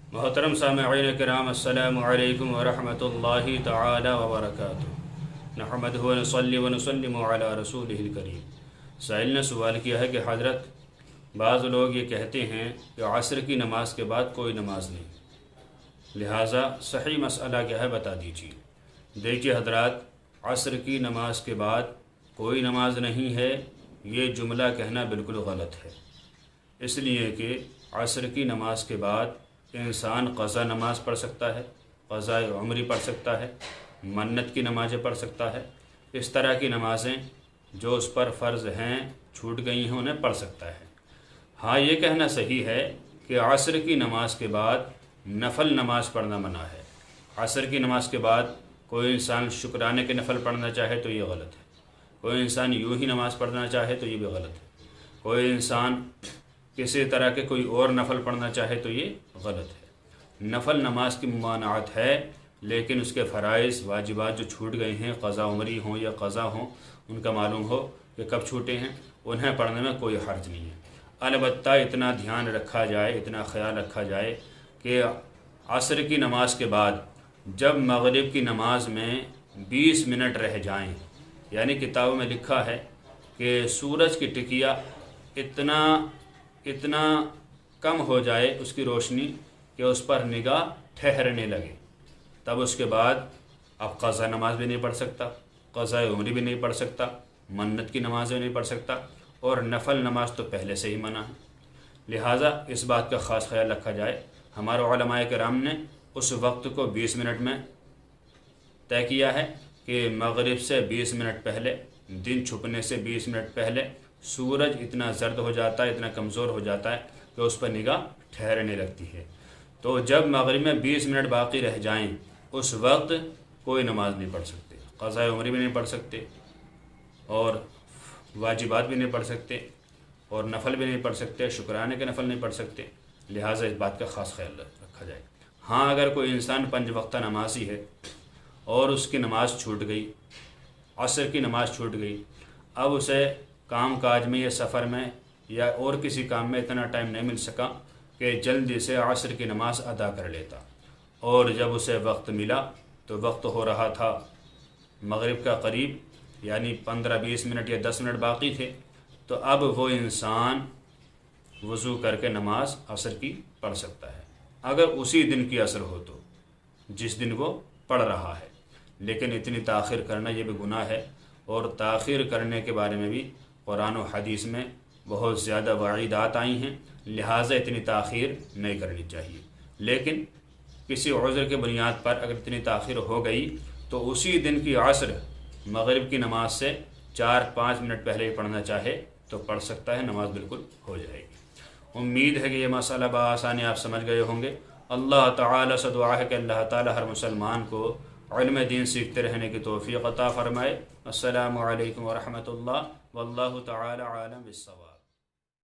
محترم سامعین کرام، السلام علیکم ورحمۃ اللہ تعالی وبرکاتہ۔ نحمدہ ونصلی ونسلم علی رسولہ الکریم۔ سائل نے سوال کیا ہے کہ حضرت، بعض لوگ یہ کہتے ہیں کہ عصر کی نماز کے بعد کوئی نماز نہیں، لہٰذا صحیح مسئلہ کیا ہے بتا دیجیے۔ دیکھیے حضرات، عصر کی نماز کے بعد کوئی نماز نہیں ہے، یہ جملہ کہنا بالکل غلط ہے، اس لیے کہ عصر کی نماز کے بعد انسان قضا نماز پڑھ سکتا ہے، قضاء عمری پڑھ سکتا ہے، منت کی نمازیں پڑھ سکتا ہے، اس طرح کی نمازیں جو اس پر فرض ہیں، چھوٹ گئی ہیں، انہیں پڑھ سکتا ہے۔ ہاں، یہ کہنا صحیح ہے کہ عصر کی نماز کے بعد نفل نماز پڑھنا منع ہے۔ عصر کی نماز کے بعد کوئی انسان شکرانے کے نفل پڑھنا چاہے تو یہ غلط ہے، کوئی انسان یوں ہی نماز پڑھنا چاہے تو یہ بھی غلط ہے، کوئی انسان کسی طرح کے کوئی اور نفل پڑھنا چاہے تو یہ غلط ہے۔ نفل نماز کی ممانعت ہے، لیکن اس کے فرائض واجبات جو چھوٹ گئے ہیں، قضا عمری ہوں یا قضا ہوں، ان کا معلوم ہو کہ کب چھوٹے ہیں، انہیں پڑھنے میں کوئی حرج نہیں ہے۔ البتہ اتنا دھیان رکھا جائے، اتنا خیال رکھا جائے کہ عصر کی نماز کے بعد جب مغرب کی نماز میں 20 منٹ رہ جائیں، یعنی کتابوں میں لکھا ہے کہ سورج کی ٹکیا اتنا کم ہو جائے اس کی روشنی کہ اس پر نگاہ ٹھہرنے لگے، تب اس کے بعد اب قضا نماز بھی نہیں پڑھ سکتا، قضاء عمری بھی نہیں پڑھ سکتا، منت کی نماز بھی نہیں پڑھ سکتا، اور نفل نماز تو پہلے سے ہی منع ہے۔ لہٰذا اس بات کا خاص خیال رکھا جائے۔ ہمارے علماء کرام نے اس وقت کو 20 منٹ میں طے کیا ہے کہ مغرب سے 20 منٹ پہلے، دن چھپنے سے 20 منٹ پہلے سورج اتنا زرد ہو جاتا ہے، اتنا کمزور ہو جاتا ہے کہ اس پر نگاہ ٹھہرنے لگتی ہے۔ تو جب مغرب میں 20 منٹ باقی رہ جائیں، اس وقت کوئی نماز نہیں پڑھ سکتے، قضاء عمری بھی نہیں پڑھ سکتے، اور واجبات بھی نہیں پڑھ سکتے، اور نفل بھی نہیں پڑھ سکتے، شکرانے کے نفل نہیں پڑھ سکتے۔ لہٰذا اس بات کا خاص خیال رکھا جائے۔ ہاں، اگر کوئی انسان 5 وقتہ نمازی ہے اور اس کی نماز چھوٹ گئی، عصر کی نماز چھوٹ گئی، اب اسے کام کاج میں یا سفر میں یا اور کسی کام میں اتنا ٹائم نہیں مل سکا کہ جلدی سے عصر کی نماز ادا کر لیتا، اور جب اسے وقت ملا تو وقت ہو رہا تھا مغرب کا قریب، یعنی 15-20 منٹ یا 10 منٹ باقی تھے، تو اب وہ انسان وضو کر کے نماز عصر کی پڑھ سکتا ہے، اگر اسی دن کی عصر ہو تو، جس دن وہ پڑھ رہا ہے۔ لیکن اتنی تاخیر کرنا یہ بھی گناہ ہے، اور تاخیر کرنے کے بارے میں بھی قرآن و حدیث میں بہت زیادہ وعیدات آئی ہیں، لہٰذا اتنی تاخیر نہیں کرنی چاہیے۔ لیکن کسی عذر کے بنیاد پر اگر اتنی تاخیر ہو گئی تو اسی دن کی عصر مغرب کی نماز سے 4-5 منٹ پہلے ہی پڑھنا چاہے تو پڑھ سکتا ہے، نماز بالکل ہو جائے گی۔ امید ہے کہ یہ مسئلہ بآسانی آپ سمجھ گئے ہوں گے۔ اللہ تعالیٰ سے دعا ہے کہ اللہ تعالیٰ ہر مسلمان کو علم دین سیکھتے رہنے کی توفیق عطا فرمائے۔ السلام علیکم ورحمۃ اللہ، واللہ تعالی عالم بالصواب۔